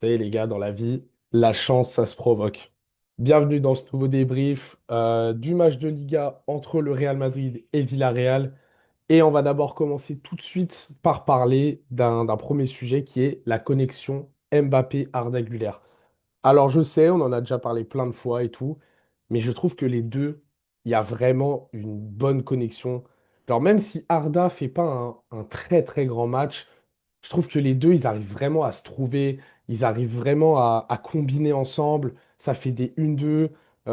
Vous savez, les gars, dans la vie, la chance, ça se provoque. Bienvenue dans ce nouveau débrief du match de Liga entre le Real Madrid et Villarreal. Et on va d'abord commencer tout de suite par parler d'un premier sujet qui est la connexion Mbappé-Arda Güler. Alors, je sais, on en a déjà parlé plein de fois et tout, mais je trouve que les deux, il y a vraiment une bonne connexion. Alors, même si Arda fait pas un très très grand match, je trouve que les deux, ils arrivent vraiment à se trouver, ils arrivent vraiment à combiner ensemble. Ça fait des 1-2,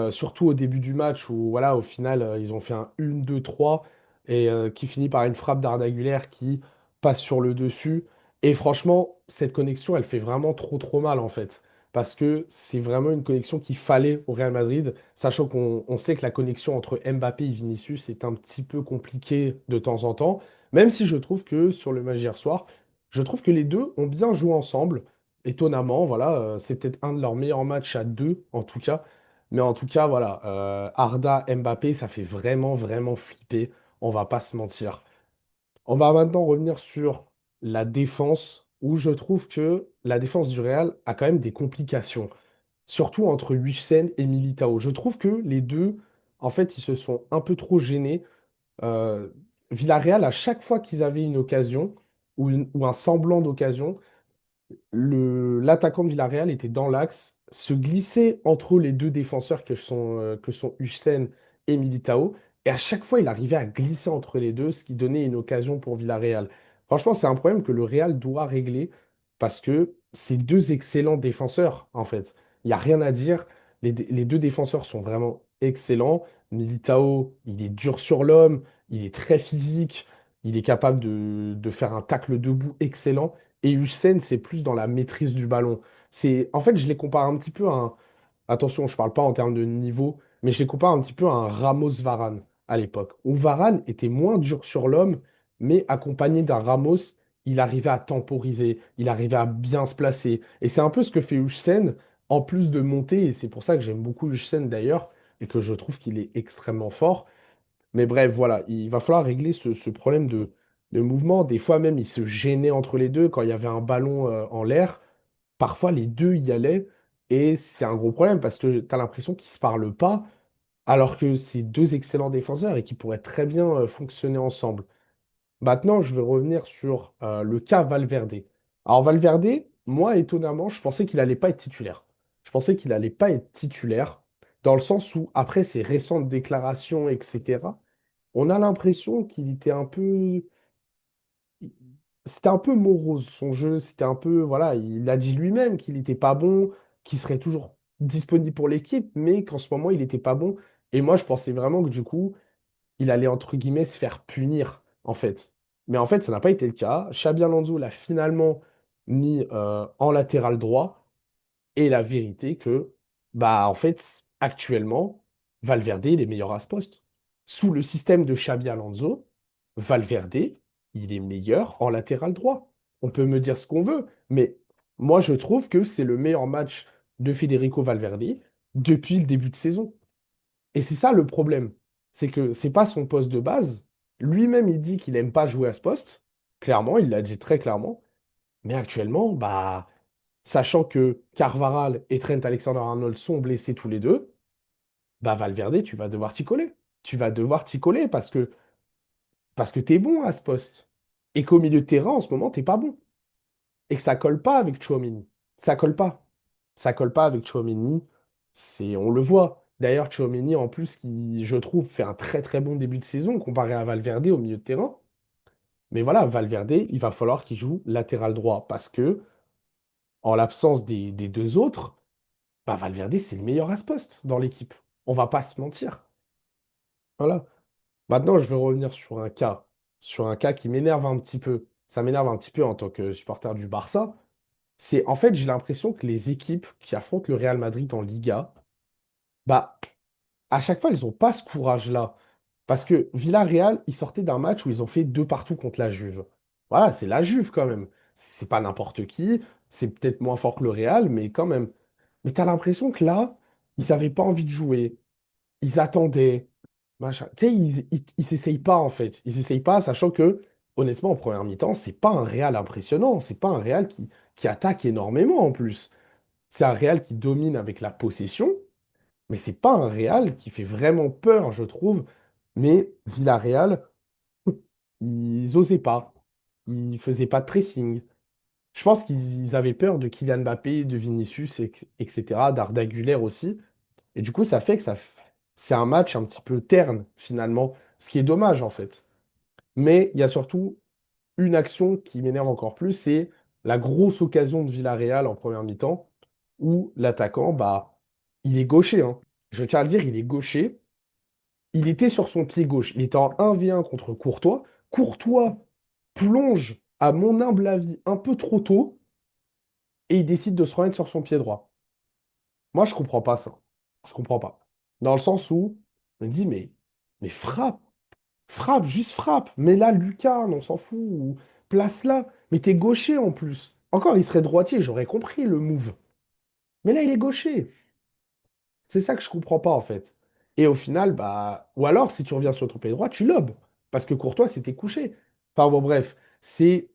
surtout au début du match où, voilà, au final, ils ont fait un 1-2-3 et qui finit par une frappe d'Arda Güler qui passe sur le dessus. Et franchement, cette connexion, elle fait vraiment trop trop mal en fait parce que c'est vraiment une connexion qu'il fallait au Real Madrid, sachant qu'on sait que la connexion entre Mbappé et Vinicius est un petit peu compliquée de temps en temps, même si je trouve que sur le match d'hier soir, je trouve que les deux ont bien joué ensemble, étonnamment, voilà, c'est peut-être un de leurs meilleurs matchs à deux, en tout cas, mais en tout cas, voilà, Arda, Mbappé, ça fait vraiment, vraiment flipper, on va pas se mentir. On va maintenant revenir sur la défense, où je trouve que la défense du Real a quand même des complications, surtout entre Huijsen et Militao. Je trouve que les deux, en fait, ils se sont un peu trop gênés. Euh, Villarreal, à chaque fois qu'ils avaient une occasion, ou un semblant d'occasion, l'attaquant de Villarreal était dans l'axe, se glissait entre les deux défenseurs que sont Huijsen et Militao, et à chaque fois, il arrivait à glisser entre les deux, ce qui donnait une occasion pour Villarreal. Franchement, c'est un problème que le Real doit régler, parce que c'est deux excellents défenseurs, en fait. Il n'y a rien à dire. Les deux défenseurs sont vraiment excellents. Militao, il est dur sur l'homme, il est très physique, il est capable de faire un tacle debout excellent. Et Hussein, c'est plus dans la maîtrise du ballon. En fait, je les compare un petit peu à un. Attention, je ne parle pas en termes de niveau, mais je les compare un petit peu à un Ramos-Varane à l'époque, où Varane était moins dur sur l'homme, mais accompagné d'un Ramos, il arrivait à temporiser, il arrivait à bien se placer. Et c'est un peu ce que fait Hussein, en plus de monter, et c'est pour ça que j'aime beaucoup Hussein d'ailleurs, et que je trouve qu'il est extrêmement fort. Mais bref, voilà, il va falloir régler ce problème de mouvement. Des fois même, ils se gênaient entre les deux quand il y avait un ballon en l'air. Parfois, les deux y allaient. Et c'est un gros problème parce que tu as l'impression qu'ils ne se parlent pas, alors que c'est deux excellents défenseurs et qui pourraient très bien fonctionner ensemble. Maintenant, je vais revenir sur le cas Valverde. Alors, Valverde, moi, étonnamment, je pensais qu'il n'allait pas être titulaire. Je pensais qu'il n'allait pas être titulaire, dans le sens où, après ses récentes déclarations, etc., on a l'impression qu'il était un peu. C'était un peu morose son jeu. C'était un peu. Voilà, il a dit lui-même qu'il n'était pas bon, qu'il serait toujours disponible pour l'équipe, mais qu'en ce moment, il n'était pas bon. Et moi, je pensais vraiment que du coup, il allait, entre guillemets, se faire punir, en fait. Mais en fait, ça n'a pas été le cas. Xabi Alonso l'a finalement mis en latéral droit. Et la vérité que, bah, en fait, actuellement, Valverde, il est meilleur à ce poste. Sous le système de Xabi Alonso, Valverde, il est meilleur en latéral droit. On peut me dire ce qu'on veut, mais moi, je trouve que c'est le meilleur match de Federico Valverde depuis le début de saison. Et c'est ça le problème. C'est que c'est pas son poste de base. Lui-même, il dit qu'il n'aime pas jouer à ce poste. Clairement, il l'a dit très clairement. Mais actuellement, bah, sachant que Carvaral et Trent Alexander-Arnold sont blessés tous les deux, bah Valverde, tu vas devoir t'y coller. Tu vas devoir t'y coller parce que tu es bon à ce poste. Et qu'au milieu de terrain, en ce moment, t'es pas bon. Et que ça colle pas avec Tchouaméni. Ça colle pas. Ça colle pas avec Tchouaméni. On le voit. D'ailleurs, Tchouaméni, en plus, qui, je trouve, fait un très très bon début de saison comparé à Valverde au milieu de terrain. Mais voilà, Valverde, il va falloir qu'il joue latéral droit parce que, en l'absence des deux autres, bah Valverde, c'est le meilleur à ce poste dans l'équipe. On va pas se mentir. Voilà. Maintenant, je vais revenir sur un cas qui m'énerve un petit peu. Ça m'énerve un petit peu en tant que supporter du Barça. C'est en fait, j'ai l'impression que les équipes qui affrontent le Real Madrid en Liga, bah, à chaque fois, elles n'ont pas ce courage-là. Parce que Villarreal, ils sortaient d'un match où ils ont fait deux partout contre la Juve. Voilà, c'est la Juve quand même. C'est pas n'importe qui. C'est peut-être moins fort que le Real, mais quand même. Mais t'as l'impression que là, ils n'avaient pas envie de jouer. Ils attendaient. Machin. Tu sais, ils s'essayent pas en fait. Ils s'essayent pas, sachant que, honnêtement, en première mi-temps, c'est pas un Real impressionnant. C'est pas un Real qui qui attaque énormément en plus. C'est un Real qui domine avec la possession, mais c'est pas un Real qui fait vraiment peur, je trouve. Mais Villarreal, ils osaient pas. Ils faisaient pas de pressing. Je pense qu'ils avaient peur de Kylian Mbappé, de Vinicius, etc., d'Arda Güler aussi. Et du coup, ça fait que c'est un match un petit peu terne, finalement, ce qui est dommage, en fait. Mais il y a surtout une action qui m'énerve encore plus, c'est la grosse occasion de Villarreal en première mi-temps, où l'attaquant, bah, il est gaucher, hein. Je tiens à le dire, il est gaucher. Il était sur son pied gauche. Il était en 1v1 contre Courtois. Courtois plonge, à mon humble avis, un peu trop tôt, et il décide de se remettre sur son pied droit. Moi, je comprends pas ça. Je comprends pas. Dans le sens où on me dit, mais frappe, frappe, juste frappe. Mais là, lucarne, on s'en fout. Ou place-là. Mais t'es gaucher en plus. Encore, il serait droitier, j'aurais compris le move. Mais là, il est gaucher. C'est ça que je comprends pas, en fait. Et au final, bah. Ou alors, si tu reviens sur ton pied droit, tu lobes. Parce que Courtois s'était couché. Enfin bon, bref. C'est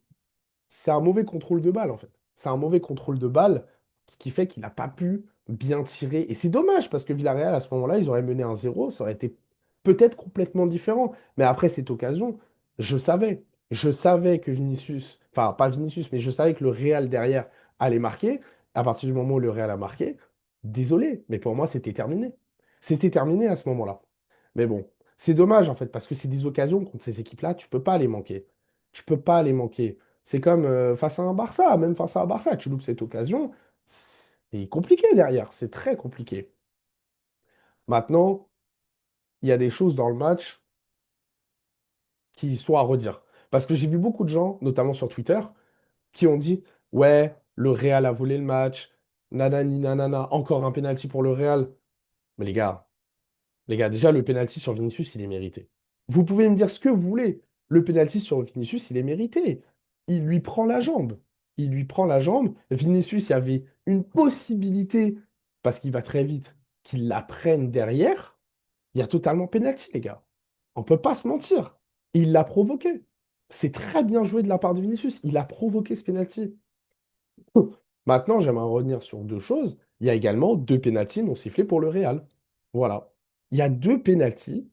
un mauvais contrôle de balle, en fait. C'est un mauvais contrôle de balle, ce qui fait qu'il n'a pas pu bien tirer. Et c'est dommage, parce que Villarreal, à ce moment-là, ils auraient mené un 0, ça aurait été peut-être complètement différent. Mais après cette occasion, je savais. Je savais que Vinicius, enfin, pas Vinicius, mais je savais que le Real derrière allait marquer. À partir du moment où le Real a marqué, désolé, mais pour moi, c'était terminé. C'était terminé à ce moment-là. Mais bon, c'est dommage, en fait, parce que c'est des occasions contre ces équipes-là, tu peux pas les manquer. Tu peux pas les manquer. C'est comme face à un Barça, même face à un Barça, tu loupes cette occasion, c'est compliqué derrière, c'est très compliqué. Maintenant, il y a des choses dans le match qui sont à redire. Parce que j'ai vu beaucoup de gens, notamment sur Twitter, qui ont dit, ouais, le Real a volé le match, nanani nanana, encore un penalty pour le Real. Mais les gars, déjà, le penalty sur Vinicius, il est mérité. Vous pouvez me dire ce que vous voulez. Le penalty sur Vinicius, il est mérité. Il lui prend la jambe. Il lui prend la jambe. Vinicius, il y avait une possibilité, parce qu'il va très vite, qu'il la prenne derrière. Il y a totalement penalty, les gars. On ne peut pas se mentir. Il l'a provoqué. C'est très bien joué de la part de Vinicius. Il a provoqué ce penalty. Maintenant, j'aimerais revenir sur deux choses. Il y a également deux pénaltys non sifflés pour le Real. Voilà. Il y a deux pénaltys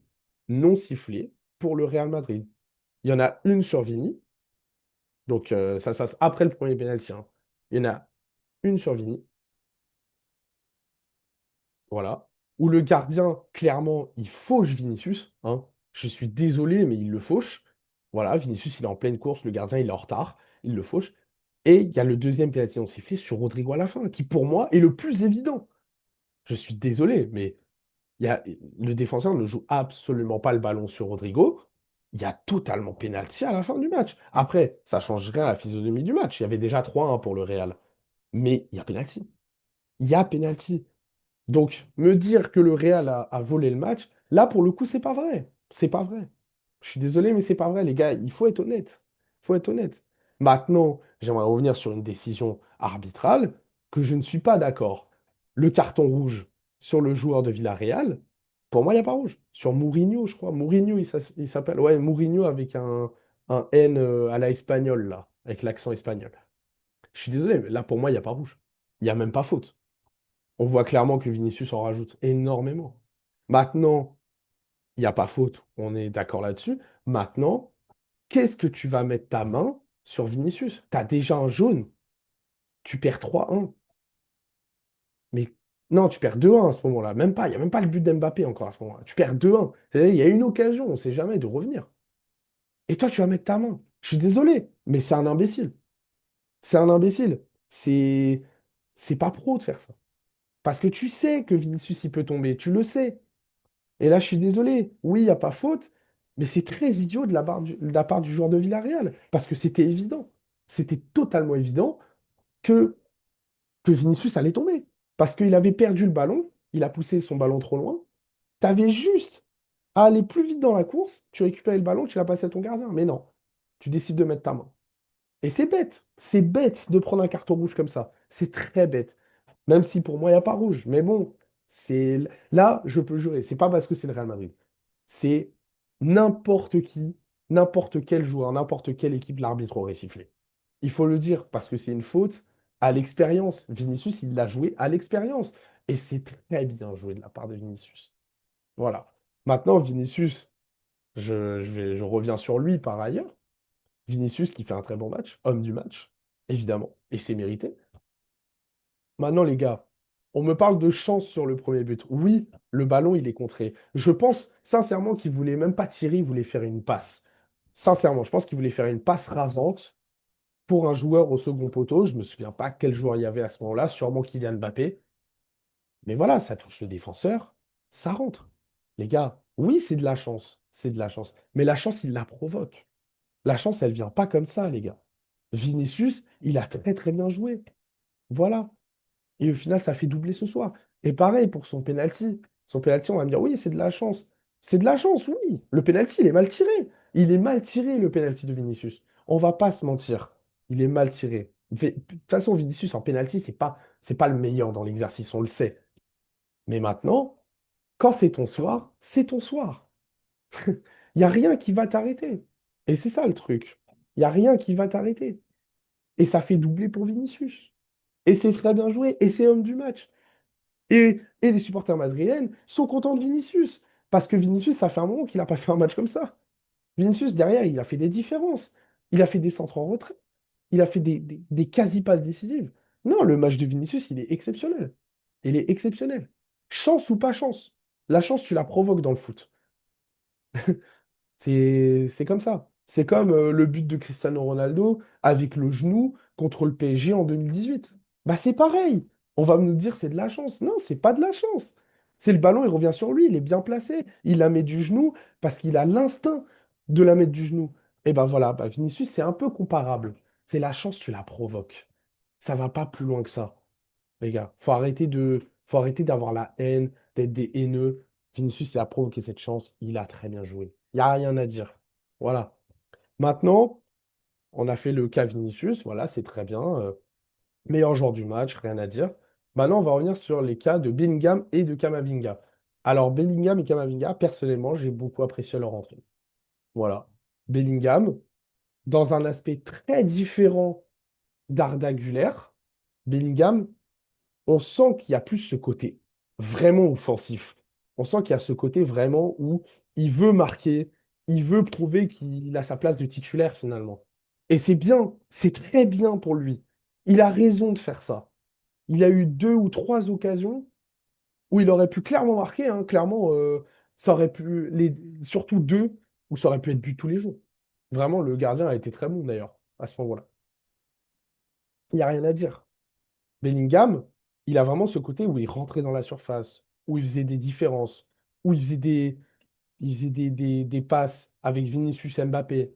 non sifflés pour le Real Madrid. Il y en a une sur Vini, donc ça se passe après le premier pénalty, hein. Il y en a une sur Vini, voilà, où le gardien, clairement, il fauche Vinicius, hein. Je suis désolé, mais il le fauche. Voilà, Vinicius, il est en pleine course, le gardien, il est en retard, il le fauche. Et il y a le deuxième pénalty non sifflé sur Rodrigo à la fin, qui pour moi est le plus évident. Je suis désolé, mais le défenseur ne joue absolument pas le ballon sur Rodrigo. Il y a totalement pénalty à la fin du match. Après, ça ne change rien à la physionomie du match. Il y avait déjà 3-1 pour le Real. Mais il y a pénalty. Il y a pénalty. Donc, me dire que le Real a volé le match, là, pour le coup, c'est pas vrai. C'est pas vrai. Je suis désolé, mais c'est pas vrai, les gars. Il faut être honnête. Il faut être honnête. Maintenant, j'aimerais revenir sur une décision arbitrale que je ne suis pas d'accord. Le carton rouge sur le joueur de Villarreal, pour moi, il n'y a pas rouge. Sur Mourinho, je crois. Mourinho, il s'appelle. Ouais, Mourinho avec un N à la espagnole, là, avec l'accent espagnol. Je suis désolé, mais là, pour moi, il n'y a pas rouge. Il n'y a même pas faute. On voit clairement que Vinicius en rajoute énormément. Maintenant, il n'y a pas faute, on est d'accord là-dessus. Maintenant, qu'est-ce que tu vas mettre ta main sur Vinicius? Tu as déjà un jaune, tu perds 3-1. Mais non, tu perds 2-1 à ce moment-là. Même pas, il n'y a même pas le but d'Mbappé encore à ce moment-là. Tu perds 2-1. C'est-à-dire, il y a une occasion, on ne sait jamais, de revenir. Et toi, tu vas mettre ta main. Je suis désolé, mais c'est un imbécile. C'est un imbécile. C'est c'est pas pro de faire ça. Parce que tu sais que Vinicius, il peut tomber. Tu le sais. Et là, je suis désolé. Oui, il n'y a pas faute, mais c'est très idiot de la part du joueur de Villarreal, parce que c'était évident. C'était totalement évident que, que Vinicius allait tomber. Parce qu'il avait perdu le ballon, il a poussé son ballon trop loin. Tu avais juste à aller plus vite dans la course, tu récupérais le ballon, tu l'as passé à ton gardien. Mais non, tu décides de mettre ta main. Et c'est bête de prendre un carton rouge comme ça. C'est très bête. Même si pour moi, il n'y a pas rouge. Mais bon, c'est là, je peux jurer, c'est pas parce que c'est le Real Madrid. C'est n'importe qui, n'importe quel joueur, n'importe quelle équipe, l'arbitre aurait sifflé. Il faut le dire parce que c'est une faute, à l'expérience. Vinicius, il l'a joué à l'expérience. Et c'est très bien joué de la part de Vinicius. Voilà. Maintenant, Vinicius, je reviens sur lui par ailleurs. Vinicius qui fait un très bon match, homme du match, évidemment, et c'est mérité. Maintenant, les gars, on me parle de chance sur le premier but. Oui, le ballon, il est contré. Je pense sincèrement qu'il voulait même pas tirer, il voulait faire une passe. Sincèrement, je pense qu'il voulait faire une passe rasante pour un joueur au second poteau. Je me souviens pas quel joueur il y avait à ce moment-là, sûrement Kylian Mbappé. Mais voilà, ça touche le défenseur, ça rentre. Les gars, oui, c'est de la chance, c'est de la chance. Mais la chance, il la provoque. La chance, elle vient pas comme ça, les gars. Vinicius, il a très très bien joué. Voilà. Et au final, ça fait doubler ce soir. Et pareil pour son penalty. Son penalty, on va me dire, oui, c'est de la chance. C'est de la chance, oui. Le penalty, il est mal tiré. Il est mal tiré, le penalty de Vinicius. On va pas se mentir. Il est mal tiré. De toute façon, Vinicius en penalty, c'est pas le meilleur dans l'exercice, on le sait. Mais maintenant, quand c'est ton soir, c'est ton soir. Il n'y a rien qui va t'arrêter. Et c'est ça le truc. Il n'y a rien qui va t'arrêter. Et ça fait doubler pour Vinicius. Et c'est très bien joué. Et c'est homme du match. Et les supporters madrilènes sont contents de Vinicius. Parce que Vinicius, ça fait un moment qu'il n'a pas fait un match comme ça. Vinicius, derrière, il a fait des différences. Il a fait des centres en retrait. Il a fait des quasi-passes décisives. Non, le match de Vinicius, il est exceptionnel. Il est exceptionnel. Chance ou pas chance. La chance, tu la provoques dans le foot. C'est comme ça. C'est comme le but de Cristiano Ronaldo avec le genou contre le PSG en 2018. Bah c'est pareil. On va me dire c'est de la chance. Non, c'est pas de la chance. C'est le ballon, il revient sur lui, il est bien placé. Il la met du genou parce qu'il a l'instinct de la mettre du genou. Et ben voilà, bah Vinicius, c'est un peu comparable. C'est la chance, tu la provoques. Ça va pas plus loin que ça. Les gars, faut arrêter d'avoir la haine, d'être des haineux. Vinicius, il a provoqué cette chance. Il a très bien joué. Il n'y a rien à dire. Voilà. Maintenant, on a fait le cas Vinicius. Voilà, c'est très bien. Meilleur joueur du match, rien à dire. Maintenant, on va revenir sur les cas de Bellingham et de Camavinga. Alors, Bellingham et Camavinga, personnellement, j'ai beaucoup apprécié leur entrée. Voilà. Bellingham, dans un aspect très différent d'Arda Güler, Bellingham, on sent qu'il y a plus ce côté vraiment offensif. On sent qu'il y a ce côté vraiment où il veut marquer, il veut prouver qu'il a sa place de titulaire finalement. Et c'est bien, c'est très bien pour lui. Il a raison de faire ça. Il a eu deux ou trois occasions où il aurait pu clairement marquer, hein, clairement, ça aurait pu, surtout deux, où ça aurait pu être but tous les jours. Vraiment, le gardien a été très bon d'ailleurs, à ce moment-là. Il n'y a rien à dire. Bellingham, il a vraiment ce côté où il rentrait dans la surface, où il faisait des différences, où il faisait des passes avec Vinicius et Mbappé.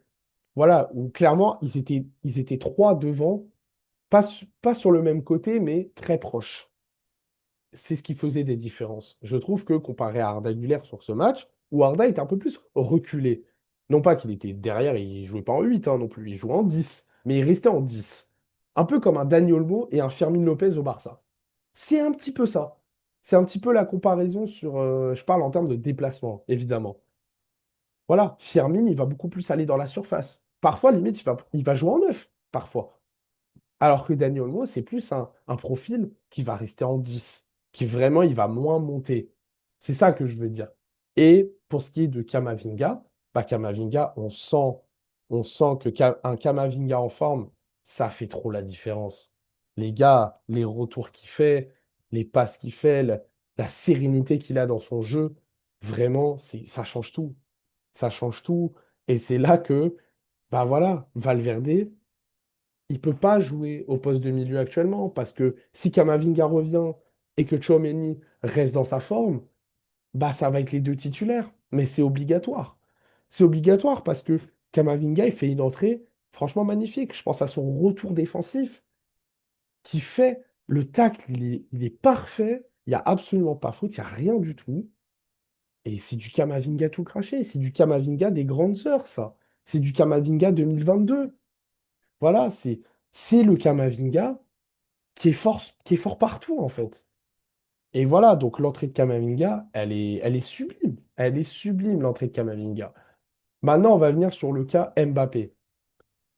Voilà, où clairement, ils étaient trois devant, pas sur le même côté, mais très proches. C'est ce qui faisait des différences. Je trouve que comparé à Arda Güler sur ce match, où Arda était un peu plus reculé. Non pas qu'il était derrière, il jouait pas en 8 hein, non plus, il jouait en 10, mais il restait en 10. Un peu comme un Dani Olmo et un Fermin Lopez au Barça. C'est un petit peu ça. C'est un petit peu la comparaison sur. Je parle en termes de déplacement, évidemment. Voilà, Firmine, il va beaucoup plus aller dans la surface. Parfois, limite, il va jouer en neuf, parfois. Alors que Daniel Olmo, c'est plus un profil qui va rester en 10, qui vraiment, il va moins monter. C'est ça que je veux dire. Et pour ce qui est de Kamavinga, bah Kamavinga, on sent que un Kamavinga en forme, ça fait trop la différence. Les gars, les retours qu'il fait, les passes qu'il fait, la sérénité qu'il a dans son jeu, vraiment, ça change tout. Ça change tout. Et c'est là que, bah voilà, Valverde, il peut pas jouer au poste de milieu actuellement parce que si Kamavinga revient et que Tchouaméni reste dans sa forme, bah ça va être les deux titulaires. Mais c'est obligatoire. C'est obligatoire parce que Kamavinga, il fait une entrée franchement magnifique. Je pense à son retour défensif qui fait le tacle, il est parfait. Il n'y a absolument pas faute, il n'y a rien du tout. Et c'est du Kamavinga tout craché. C'est du Kamavinga des grandes heures, ça. C'est du Kamavinga 2022. Voilà, c'est le Kamavinga qui est fort partout, en fait. Et voilà, donc l'entrée de Kamavinga, elle est sublime. Elle est sublime, l'entrée de Kamavinga. Maintenant, on va venir sur le cas Mbappé.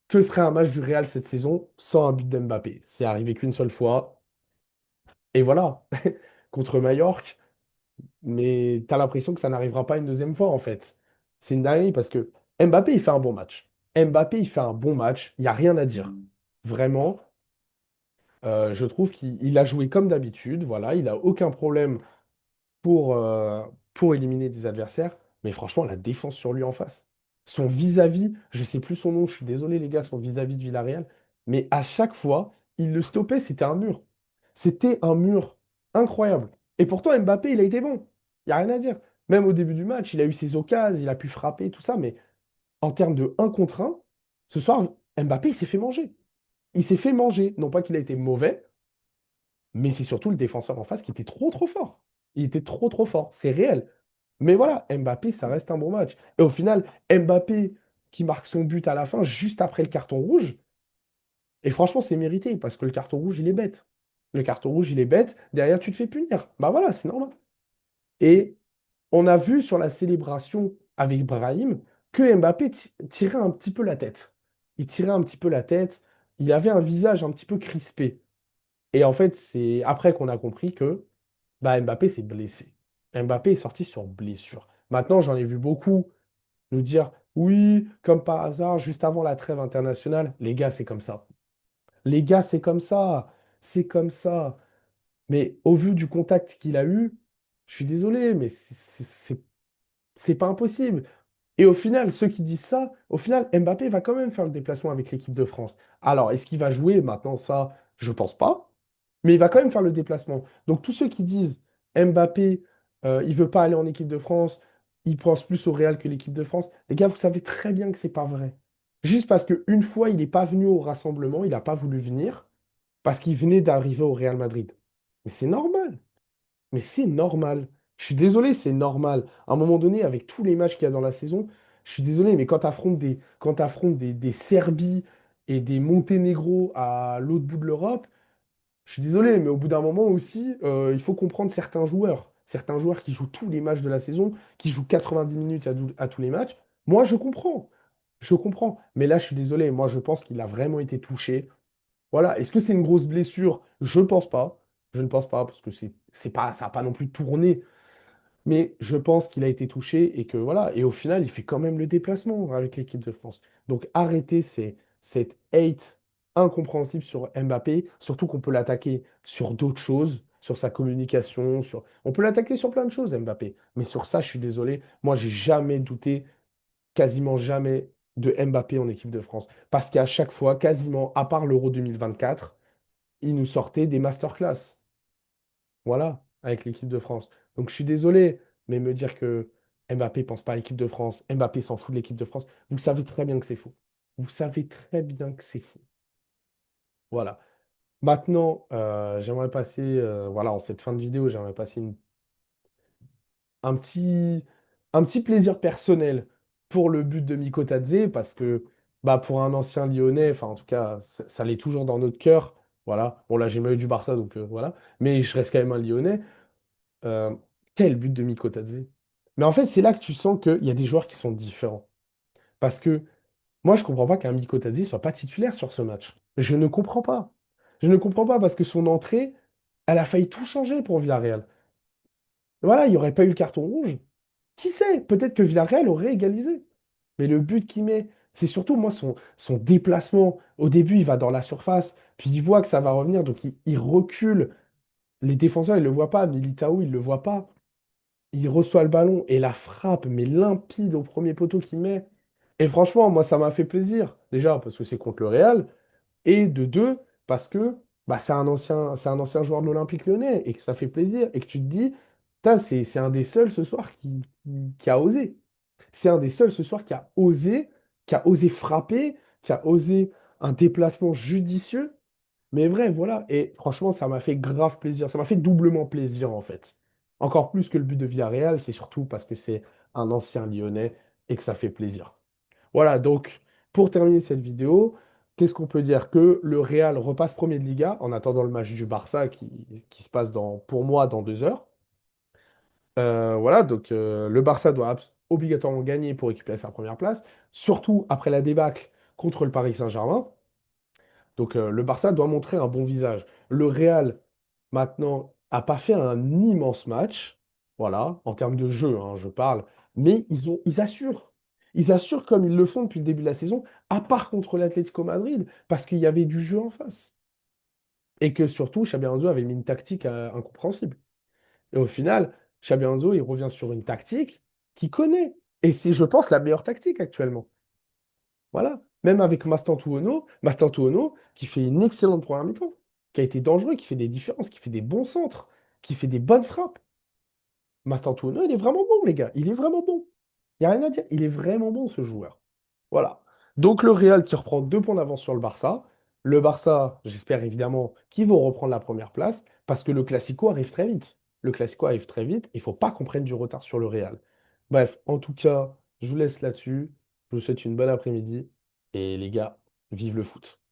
que serait un match du Real cette saison sans un but d'Mbappé? C'est arrivé qu'une seule fois. Et voilà, contre Majorque. Mais tu as l'impression que ça n'arrivera pas une deuxième fois, en fait. C'est une dinguerie parce que Mbappé, il fait un bon match. Mbappé, il fait un bon match. Il n'y a rien à dire. Vraiment, je trouve qu'il a joué comme d'habitude. Voilà, il n'a aucun problème pour éliminer des adversaires. Mais franchement, la défense sur lui en face. Son vis-à-vis, je sais plus son nom, je suis désolé les gars, son vis-à-vis de Villarreal. Mais à chaque fois, il le stoppait, c'était un mur. C'était un mur incroyable. Et pourtant, Mbappé, il a été bon. Il n'y a rien à dire. Même au début du match, il a eu ses occasions, il a pu frapper, tout ça. Mais en termes de un contre un, ce soir, Mbappé, il s'est fait manger. Il s'est fait manger. Non pas qu'il a été mauvais, mais c'est surtout le défenseur en face qui était trop trop fort. Il était trop trop fort, c'est réel. Mais voilà, Mbappé, ça reste un bon match. Et au final, Mbappé qui marque son but à la fin, juste après le carton rouge, et franchement, c'est mérité, parce que le carton rouge, il est bête. Le carton rouge, il est bête, derrière, tu te fais punir. Bah voilà, c'est normal. Et on a vu sur la célébration avec Brahim que Mbappé tirait un petit peu la tête. Il tirait un petit peu la tête, il avait un visage un petit peu crispé. Et en fait, c'est après qu'on a compris que bah, Mbappé s'est blessé. Mbappé est sorti sur blessure. Maintenant, j'en ai vu beaucoup nous dire oui, comme par hasard, juste avant la trêve internationale, les gars, c'est comme ça. Les gars, c'est comme ça. C'est comme ça. Mais au vu du contact qu'il a eu, je suis désolé, mais c'est pas impossible. Et au final, ceux qui disent ça, au final, Mbappé va quand même faire le déplacement avec l'équipe de France. Alors, est-ce qu'il va jouer maintenant ça? Je pense pas. Mais il va quand même faire le déplacement. Donc, tous ceux qui disent Mbappé, il veut pas aller en équipe de France, il pense plus au Real que l'équipe de France, les gars, vous savez très bien que c'est pas vrai. Juste parce qu'une fois, il n'est pas venu au rassemblement, il n'a pas voulu venir, parce qu'il venait d'arriver au Real Madrid. Mais c'est normal. Mais c'est normal. Je suis désolé, c'est normal. À un moment donné, avec tous les matchs qu'il y a dans la saison, je suis désolé, mais quand t'affrontes des Serbies et des Monténégro à l'autre bout de l'Europe, je suis désolé, mais au bout d'un moment aussi, il faut comprendre certains joueurs. Certains joueurs qui jouent tous les matchs de la saison, qui jouent 90 minutes à tous les matchs. Moi, je comprends. Je comprends. Mais là, je suis désolé. Moi, je pense qu'il a vraiment été touché. Voilà. Est-ce que c'est une grosse blessure? Je ne pense pas. Je ne pense pas, parce que c'est pas, ça n'a pas non plus tourné. Mais je pense qu'il a été touché et que voilà. Et au final, il fait quand même le déplacement avec l'équipe de France. Donc arrêtez cette hate incompréhensible sur Mbappé, surtout qu'on peut l'attaquer sur d'autres choses, sur sa communication, on peut l'attaquer sur plein de choses, Mbappé. Mais sur ça, je suis désolé. Moi, j'ai jamais douté, quasiment jamais, de Mbappé en équipe de France. Parce qu'à chaque fois, quasiment, à part l'Euro 2024, il nous sortait des masterclass. Voilà, avec l'équipe de France. Donc je suis désolé, mais me dire que Mbappé pense pas à l'équipe de France, Mbappé s'en fout de l'équipe de France, vous savez très bien que c'est faux. Vous savez très bien que c'est faux. Voilà. Maintenant, j'aimerais passer, voilà, en cette fin de vidéo, j'aimerais passer un petit, un petit plaisir personnel pour le but de Miko Tadze, parce que bah, pour un ancien Lyonnais, enfin en tout cas, ça l'est toujours dans notre cœur. Voilà. Bon, là, j'ai mal du Barça, donc voilà. Mais je reste quand même un Lyonnais. Euh, Quel but de Miko Tadze. Mais en fait, c'est là que tu sens qu'il y a des joueurs qui sont différents. Parce que moi, je comprends pas qu'un Miko Tadze soit pas titulaire sur ce match. Je ne comprends pas. Je ne comprends pas parce que son entrée, elle a failli tout changer pour Villarreal. Voilà, il n'y aurait pas eu le carton rouge. Qui sait? Peut-être que Villarreal aurait égalisé. Mais le but qu'il met, c'est surtout moi son déplacement. Au début, il va dans la surface, puis il voit que ça va revenir, donc il recule. Les défenseurs, ils ne le voient pas. Militao, il ne le voit pas. Il reçoit le ballon et la frappe, mais limpide au premier poteau qu'il met. Et franchement, moi, ça m'a fait plaisir. Déjà, parce que c'est contre le Real. Et de deux, parce que bah, c'est un ancien joueur de l'Olympique Lyonnais et que ça fait plaisir. Et que tu te dis, putain, c'est un des seuls ce soir qui a osé. C'est un des seuls ce soir qui a osé frapper, qui a osé un déplacement judicieux. Mais vrai, voilà. Et franchement, ça m'a fait grave plaisir. Ça m'a fait doublement plaisir, en fait. Encore plus que le but de Villarreal, c'est surtout parce que c'est un ancien Lyonnais et que ça fait plaisir. Voilà, donc, pour terminer cette vidéo, qu'est-ce qu'on peut dire? Que le Real repasse premier de Liga en attendant le match du Barça qui se passe pour moi dans 2 heures. Voilà, donc le Barça doit obligatoirement gagner pour récupérer sa première place, surtout après la débâcle contre le Paris Saint-Germain. Donc le Barça doit montrer un bon visage. Le Real, maintenant, a pas fait un immense match, voilà, en termes de jeu, hein, je parle, mais ils assurent. Ils assurent comme ils le font depuis le début de la saison, à part contre l'Atlético Madrid, parce qu'il y avait du jeu en face. Et que surtout, Xabi Alonso avait mis une tactique incompréhensible. Et au final, Xabi Alonso, il revient sur une tactique qu'il connaît. Et c'est, je pense, la meilleure tactique actuellement. Voilà. Même avec Mastantuono, qui fait une excellente première mi-temps, qui a été dangereux, qui fait des différences, qui fait des bons centres, qui fait des bonnes frappes. Mastantuono, il est vraiment bon, les gars. Il est vraiment bon. Il n'y a rien à dire. Il est vraiment bon, ce joueur. Voilà. Donc le Real qui reprend 2 points d'avance sur le Barça. Le Barça, j'espère évidemment qu'ils vont reprendre la première place parce que le Classico arrive très vite. Le Classico arrive très vite. Il ne faut pas qu'on prenne du retard sur le Real. Bref, en tout cas, je vous laisse là-dessus. Je vous souhaite une bonne après-midi. Et les gars, vive le foot.